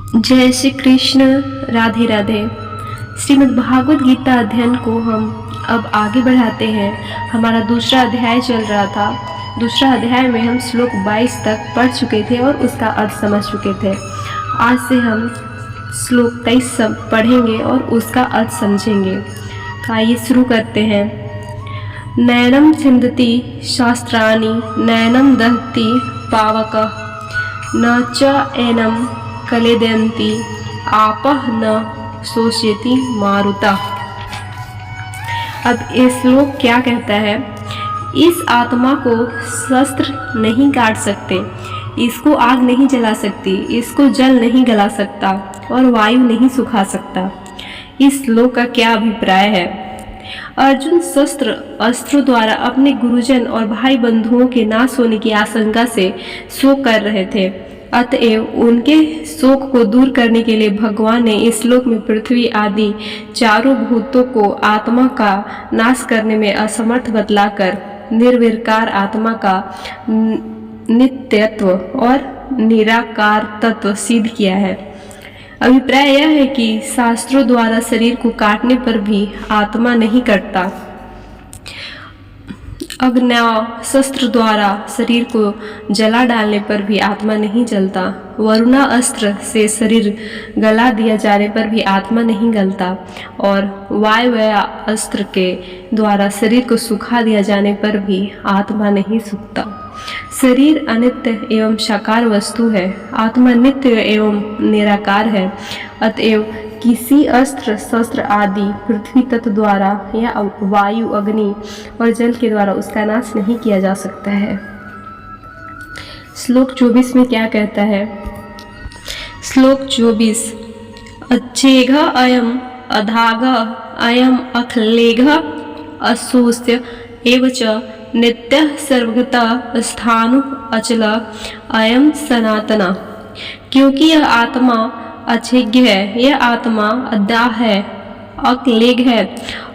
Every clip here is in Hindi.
जय श्री कृष्ण। राधे राधे। श्रीमद् भागवत गीता अध्ययन को हम अब आगे बढ़ाते हैं। हमारा दूसरा अध्याय चल रहा था। दूसरा अध्याय में हम श्लोक 22 तक पढ़ चुके थे और उसका अर्थ समझ चुके थे। आज से हम श्लोक 23 पढ़ेंगे और उसका अर्थ समझेंगे। तो आइए शुरू करते हैं। नैनम छिन्दति शास्त्राणि नैनम दहति पावकः न च एनम कलेदयन्ति आपः न शोषयति मारुता। अब ये श्लोक क्या कहता है? इस आत्मा को शस्त्र नहीं काट सकते, इसको आग नहीं जला सकती, इसको जल नहीं गला सकता और वायु नहीं सुखा सकता। इस श्लोक का क्या अभिप्राय है? अर्जुन शस्त्र अस्त्रों द्वारा अपने गुरुजन और भाई बंधुओं के नाश होने की आशंका से शोक कर रहे थे। अतएव उनके शोक को दूर करने के लिए भगवान ने इस श्लोक में पृथ्वी आदि चारों भूतों को आत्मा का नाश करने में असमर्थ बतलाकर निर्विकार आत्मा का नित्यत्व और निराकार तत्व सिद्ध किया है। अभिप्राय यह है कि शास्त्रों द्वारा शरीर को काटने पर भी आत्मा नहीं कटता। अग्न्यास्त्र द्वारा शरीर को जला डालने पर भी आत्मा नहीं जलता। वरुणा अस्त्र से शरीर गला दिया जाने पर भी आत्मा नहीं गलता और वायव्या अस्त्र के द्वारा शरीर को सुखा दिया जाने पर भी आत्मा नहीं सूखता। शरीर अनित्य एवं साकार वस्तु है, आत्मा नित्य एवं निराकार है। अतएव किसी अस्त्र शस्त्र आदि पृथ्वी तत्व द्वारा या वायु अग्नि और जल के द्वारा उसका नाश नहीं किया जा सकता है। श्लोक 24 में क्या कहता है? श्लोक 24 अच्छेघ अयम अधाघ अयम अखलेघ असूस्य एवच नित्य सर्वगता स्थाणु अचल अयम सनातना। क्योंकि यह आत्मा अछेज्ञ है, यह आत्मा अदाह है, अक्लेग है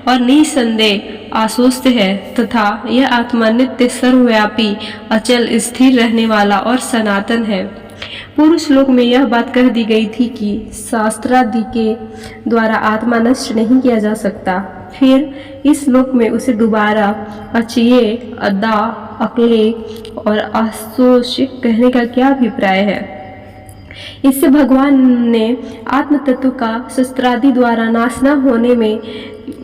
और निसंदेह आश्वस्त है तथा यह आत्मा नित्य सर्वव्यापी अचल स्थिर रहने वाला और सनातन है। पूर्व श्लोक में यह बात कह दी गई थी कि शास्त्रादि के द्वारा आत्मा नष्ट नहीं किया जा सकता। फिर इस श्लोक में उसे दोबारा अचेय, अदा, अक्लेग और आशोषित कहने का क्या अभिप्राय है? इससे भगवान ने आत्म तत्व का शस्त्रादि द्वारा नाश न होने में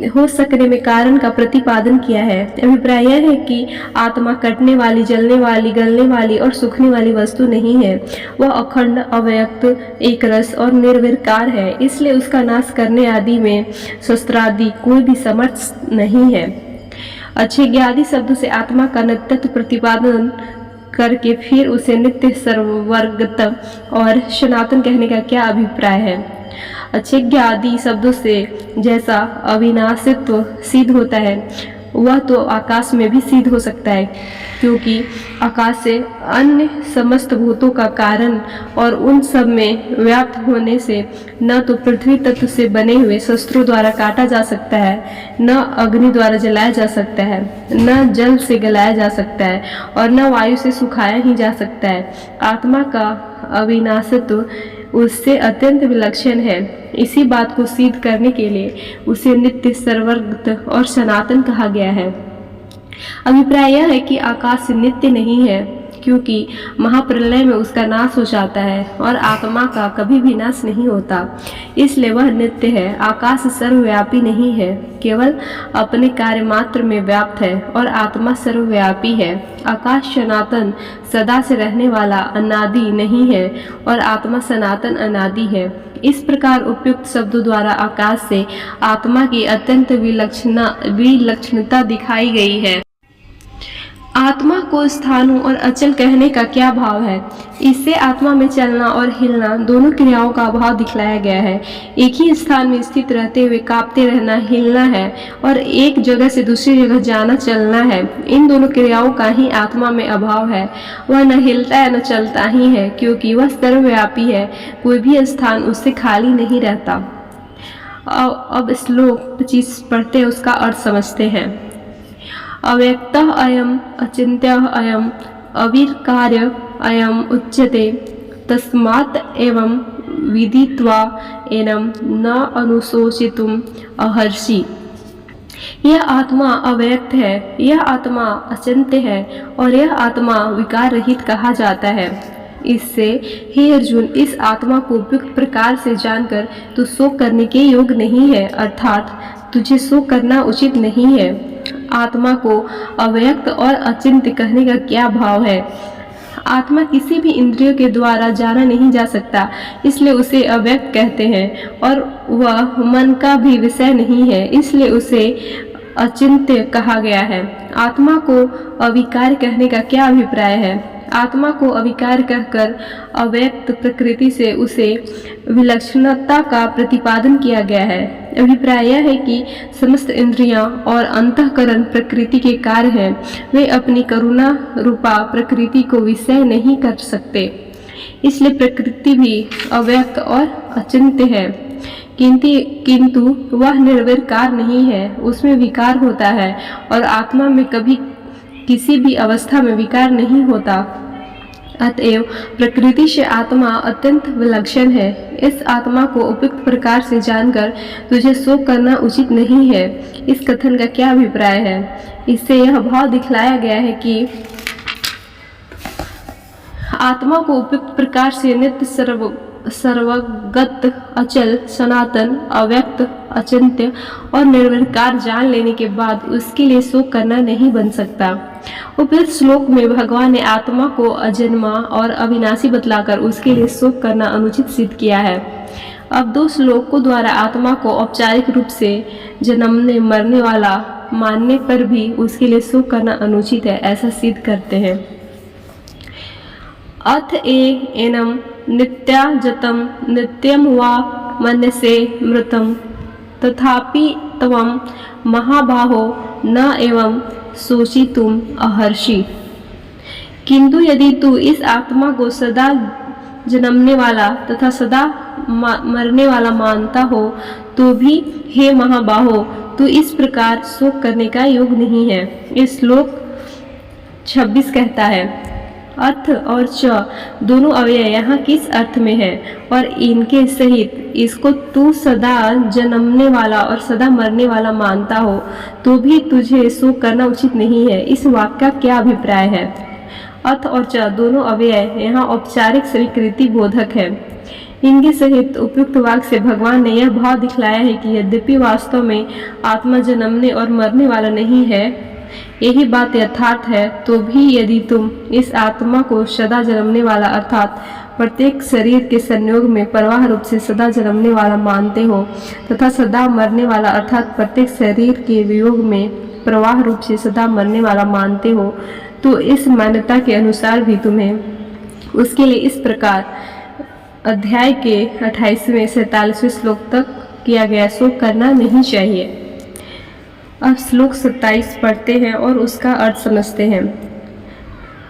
हो सकने में कारण का प्रतिपादन किया है। अभिप्राय यह है कि आत्मा कटने वाली, जलने वाली, गलने वाली और सूखने वाली वस्तु नहीं है। वह अखंड, अव्यक्त, एक रस और निर्विकार है। इसलिए उसका नाश करने आदि में शस्त्रादि कोई भी समर्थ नहीं है। अच्छेज्ञादि शब्द से आत्मा का नित्यत्व प्रतिपादन करके फिर उसे नित्य, सर्ववर्गत और सनातन कहने का क्या अभिप्राय है? अच्छेज्ञ आदि शब्दों से जैसा अविनाशित्व सिद्ध होता है वह तो आकाश में भी सिद्ध हो सकता है, क्योंकि आकाश से अन्य समस्त भूतों का कारण और उन सब में व्याप्त होने से न तो पृथ्वी तत्व से बने हुए शस्त्रों द्वारा काटा जा सकता है, न अग्नि द्वारा जलाया जा सकता है, न जल से गलाया जा सकता है और न वायु से सुखाया ही जा सकता है। आत्मा का अविनाशित्व उससे अत्यंत विलक्षण है। इसी बात को सिद्ध करने के लिए उसे नित्य, सर्वगत और सनातन कहा गया है। अभिप्राय यह है कि आकाश नित्य नहीं है, क्योंकि महाप्रलय में उसका नाश हो जाता है और आत्मा का कभी भी नाश नहीं होता, इसलिए वह नित्य है। आकाश सर्वव्यापी नहीं है, केवल अपने कार्य मात्र में व्याप्त है और आत्मा सर्वव्यापी है। आकाश सनातन, सदा से रहने वाला, अनादि नहीं है और आत्मा सनातन, अनादि है। इस प्रकार उपयुक्त शब्दों द्वारा आकाश से आत्मा की अत्यंत विलक्षणता दिखाई गई है। आत्मा को स्थाणु और अचल कहने का क्या भाव है? इससे आत्मा में चलना और हिलना दोनों क्रियाओं का अभाव दिखलाया गया है। एक ही स्थान में स्थित रहते हुए कांपते रहना हिलना है और एक जगह से दूसरी जगह जाना चलना है। इन दोनों क्रियाओं का ही आत्मा में अभाव है। वह न हिलता है न चलता ही है, क्योंकि वह सर्वव्यापी है। कोई भी स्थान उससे खाली नहीं रहता। अब श्लोक 25 पढ़ते उसका अर्थ समझते हैं। अव्यक्तः अयम अचिन्त्यः अयम अविकार्य अयम उच्यते तस्मात् एवं विदित्वा एनं न अनुशोचितुम अहर्षि। यह आत्मा अव्यक्त है, यह आत्मा अचिंत्य है और यह आत्मा विकार रहित कहा जाता है। इससे हे अर्जुन, इस आत्मा को उपयुक्त प्रकार से जानकर तू शोक करने के योग्य नहीं है, अर्थात तुझे शोक करना उचित नहीं है। आत्मा को अव्यक्त और अचिंत्य कहने का क्या भाव है? आत्मा किसी भी इंद्रियों के द्वारा जाना नहीं जा सकता, इसलिए उसे अव्यक्त कहते हैं, और वह मन का भी विषय नहीं है, इसलिए उसे अचिंत्य कहा गया है। आत्मा को अविकार कहने का क्या अभिप्राय है? आत्मा को अविकार कहकर अव्यक्त प्रकृति से उसे विलक्षणता का प्रतिपादन किया गया है। अभिप्राय यह है कि समस्त इंद्रियां और अंतःकरण प्रकृति के कार्य हैं, वे अपनी करुणा रूपा प्रकृति को विषय नहीं कर सकते, इसलिए प्रकृति भी अव्यक्त और अचिंत्य है। किंतु वह निर्विकार नहीं है, उसमें विकार होता है, और आत्मा में कभी किसी भी अवस्था में विकार नहीं होता। अतएव प्रकृति से आत्मा अत्यंत विलक्षण है। इस आत्मा को उपयुक्त प्रकार से जानकर तुझे शोक करना उचित नहीं है। इस कथन का क्या अभिप्राय है? इससे यह भाव दिखलाया गया है कि आत्मा को उपयुक्त प्रकार से नित्य सर्वगत, अचल, सनातन, अव्यक्त, अचिंत्य और निर्विकार जान लेने के बाद उसके लिए शोक करना नहीं बन सकता। उपयुक्त श्लोक में भगवान ने आत्मा को अजन्मा और अविनाशी बतलाकर उसके लिए शोक करना अनुचित सिद्ध किया है। अब दो श्लोकों द्वारा आत्मा को औपचारिक रूप से जन्मने मरने वाला मानने पर भी उसके लिए शोक करना अनुचित है, ऐसा सिद्ध करते हैं। अथ एनम नित्याजतम नित्यम वा मन्यसे मृतम तथापि त्वं महाबाहो न एवं शोचितुम अहर्षि। किंतु यदि तू इस आत्मा को सदा जन्मने वाला तथा सदा मरने वाला मानता हो तो भी हे महाबाहो, तू इस प्रकार शोक करने का योग नहीं है। इस श्लोक 26 कहता है, अर्थ और च दोनों अव्यय यहाँ किस अर्थ में है और इनके सहित इसको तू सदा जन्मने वाला और सदा मरने वाला मानता हो तो भी तुझे शोक करना उचित नहीं है। इस वाक्य का क्या अभिप्राय है? अर्थ और च दोनों अव्यय यहाँ औपचारिक स्वीकृति बोधक है। इनके सहित उपयुक्त वाक्य से भगवान ने यह भाव दिखलाया है कि यद्यपि वास्तव में आत्मा जन्मने और मरने वाला नहीं है, यही बात यथार्थ है, तो भी यदि तुम इस आत्मा को सदा जन्मने वाला अर्थात प्रत्येक शरीर के संयोग में प्रवाह रूप से सदा जन्मने वाला मानते हो तथा सदा मरने वाला अर्थात प्रत्येक शरीर के वियोग में प्रवाह रूप से सदा मरने वाला मानते हो, तो इस मान्यता के अनुसार भी तुम्हें उसके लिए इस प्रकार अध्याय के 28वें से 43वें श्लोक तक किया गया शोक करना नहीं चाहिए। अब श्लोक 27 पढ़ते हैं और उसका अर्थ समझते हैं।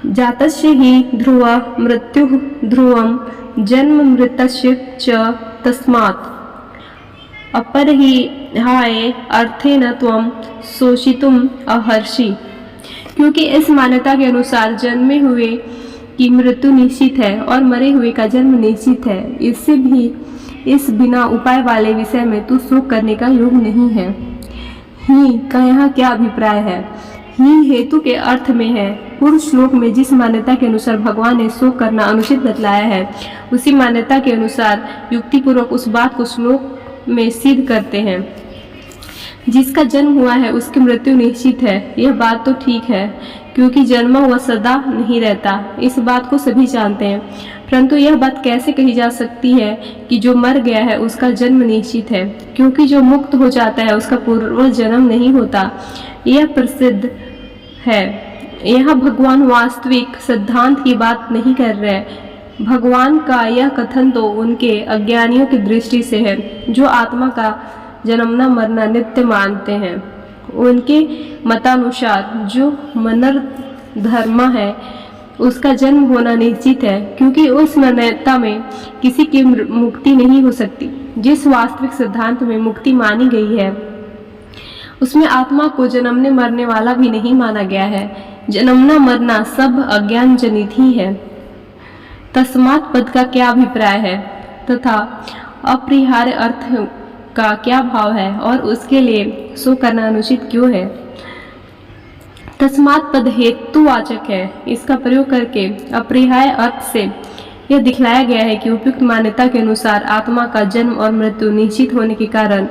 जातस्य हि ध्रुव मृत्यु ध्रुवम जन्म मृतस्य च तस्मात् अपरिहाय अर्थेन त्वं शोचितुम अहर्षि। क्योंकि इस मान्यता के अनुसार जन्मे हुए की मृत्यु निश्चित है और मरे हुए का जन्म निश्चित है, इससे भी इस बिना उपाय वाले विषय में तू शोक करने का योग नहीं है। ही का यहाँ क्या अभिप्राय है? ही हेतु के अर्थ में है। पूर्व श्लोक में जिस मान्यता के अनुसार भगवान ने शोक करना अनुचित बतलाया है, उसी मान्यता के अनुसार युक्तिपूर्वक उस बात को श्लोक में सिद्ध करते हैं। जिसका जन्म हुआ है उसकी मृत्यु निश्चित है, यह बात तो ठीक है, क्योंकि जन्मा हुआ सदा नहीं रहता, इस बात को सभी जानते हैं। परंतु यह बात कैसे कही जा सकती है कि जो मर गया है उसका जन्म निश्चित है, क्योंकि जो मुक्त हो जाता है उसका पूर्व जन्म नहीं होता, यह प्रसिद्ध है। यहाँ भगवान वास्तविक सिद्धांत की बात नहीं कर रहे। भगवान का यह कथन तो उनके अज्ञानियों की दृष्टि से है, जो आत्मा का जन्मना मरना नित्य मानते हैं। उनके मतानुसार जो मनर्धर्म है उसका जन्म होना निश्चित है, क्योंकि उस मान्यता में किसी की मुक्ति नहीं हो सकती। जिस वास्तविक सिद्धांत में मुक्ति मानी गई है उसमें आत्मा को जन्मने मरने वाला भी नहीं माना गया है। जन्मना मरना सब अज्ञान जनित ही है। तस्मात् पद का क्या अभिप्राय है? तथा अपरिहार्य अर्थ का क्या भाव है और उसके लिए शोक करना अनुचित क्यों है। तस्मात् पद हेतुवाचक है। इसका प्रयोग करके अपरिहार्य अर्थ से यह दिखलाया गया है कि उपयुक्त मान्यता के अनुसार आत्मा का जन्म और मृत्यु निश्चित होने के कारण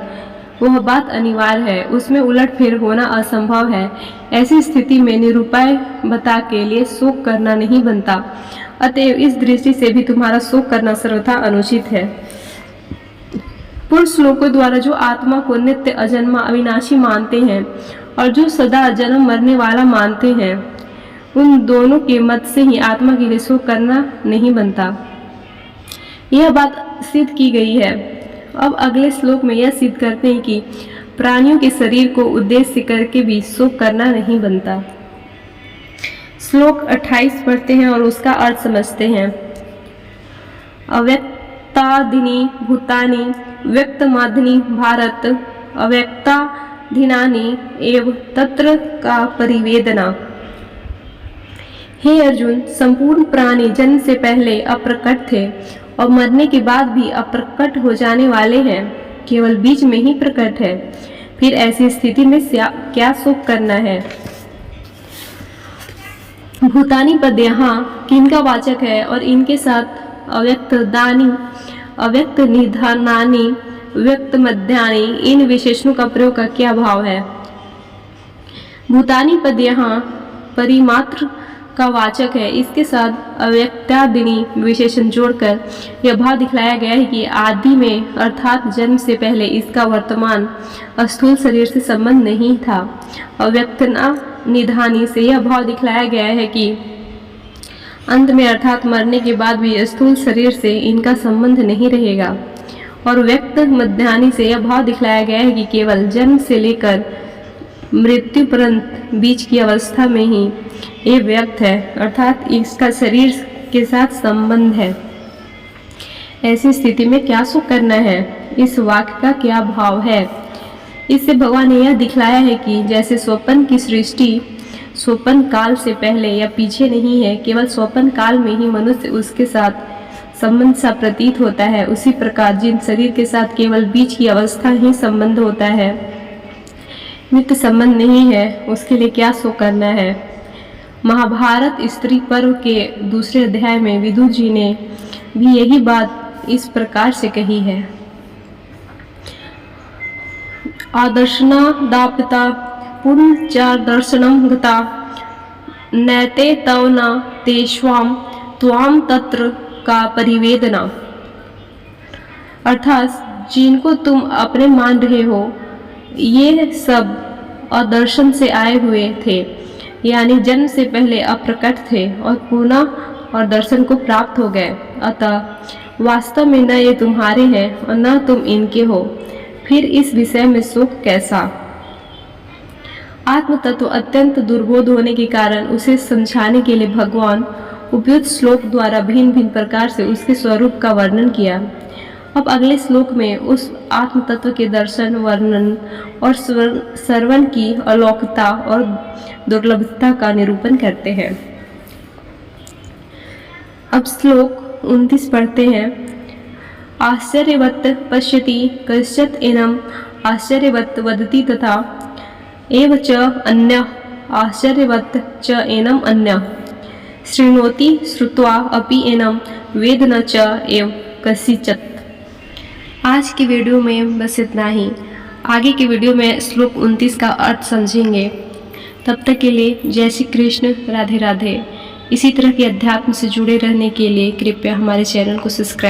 वह बात अनिवार्य है, उसमें उलटफेर होना असंभव है। ऐसी स्थिति में निरुपाय बता के लिए शोक करना नहीं बनता। अतएव इस दृष्टि से भी तुम्हारा शोक करना सर्वथा अनुचित है। पूर्व श्लोकों द्वारा जो आत्मा को नित्य अजन्मा अविनाशी मानते हैं और जो सदा जन्म मरने वाला मानते हैं, उन दोनों के मत से ही आत्मा के लिए शोक करना नहीं बनता। यह बात सिद्ध की गई है। अब अगले श्लोक में यह सिद्ध करते हैं कि प्राणियों के शरीर को उद्देश्य करके भी शोक करना नहीं बनता। श्लोक 28 पढ़ते हैं और उसका अर्थ समझते हैं। अव्यक्तादीनि भूतानि व्यक्तमादीनि भारत अव्यक्ताधीनानि एव तत्र का परिवेदना। हे अर्जुन, संपूर्ण प्राणी जन्म से पहले अप्रकट थे और मरने के बाद भी अप्रकट हो जाने वाले हैं, केवल बीच में ही प्रकट है। फिर ऐसी स्थिति में क्या शोक करना है। भूतानी पद यहाँ किनका वाचक है और इनके साथ अव्यक्त दानी, अव्यक्त निधानानि, व्यक्त मध्यानि, इन विशेषणों का प्रयोग का क्या भाव है। भूतानी पद यहाँ परिमात्र का वाचक है। इसके साथ अव्यक्तादिनी विशेषण जोड़कर यह भाव दिखलाया गया है कि आदि में अर्थात जन्म से पहले इसका वर्तमान स्थूल शरीर से संबंध नहीं था। अव्यक्तना निधानी से यह भाव दिखलाया गया है कि अंत में अर्थात मरने के बाद भी स्थूल शरीर से इनका संबंध नहीं रहेगा। और व्यक्त मध्यानि से यह भाव दिखलाया गया है कि केवल जन्म से लेकर मृत्यु पर्यंत बीच की अवस्था में ही ये व्यक्त है, अर्थात इसका शरीर के साथ संबंध है। ऐसी स्थिति में क्या शोक करना है। इस वाक्य का क्या भाव है। इससे भगवान ने यह दिखलाया है कि जैसे स्वप्न की सृष्टि स्वप्न काल से पहले या पीछे नहीं है, केवल स्वप्न काल में ही मनुष्य उसके साथ संबंध सा प्रतीत होता है, उसी प्रकार जिन शरीर के साथ केवल बीच की अवस्था ही संबंध होता है, नित्य संबंध नहीं है, उसके लिए क्या शोक करना है। महाभारत स्त्री पर्व के दूसरे अध्याय में विदुर जी ने भी यही बात इस प्रकार से कही है। आदर्शना दापिता पुनचार दर्शनम गता नैते तव न तेष्वाम त्वाम तत्र का परिवेदना। अर्थात जिनको तुम अपने मान रहे हो ये सब अदर्शन से आए हुए थे, यानी जन्म से पहले अप्रकट थे और पुनः और दर्शन को प्राप्त हो गए। अतः वास्तव में न ये तुम्हारे हैं और न तुम इनके हो, फिर इस विषय में शोक कैसा। आत्म तत्व अत्यंत दुर्बोध होने के कारण उसे समझाने के लिए भगवान उपयुक्त श्लोक द्वारा भिन्न भिन्न प्रकार से उसके स्वरूप का वर्णन किया। अब अगले श्लोक में उस आत्म तत्व के दर्शन, वर्णन और श्रवण की अलौकिकता और दुर्लभता का निरूपण करते हैं। अब श्लोक 29 पढ़ते हैं। आश्चर्यवत् पश्यति कश्चित् एनम् आश्चर्यवत् वदति तथा एव च अन्यः आश्चर्यवत् च एनम् अन्यः शृणोति श्रुत्वा अपि एनम् वेद न च एव कस्यचित्। आज की वीडियो में बस इतना ही। आगे की वीडियो में श्लोक 29 का अर्थ समझेंगे। तब तक के लिए जय श्री कृष्ण, राधे राधे। इसी तरह के अध्यात्म से जुड़े रहने के लिए कृपया हमारे चैनल को सब्सक्राइब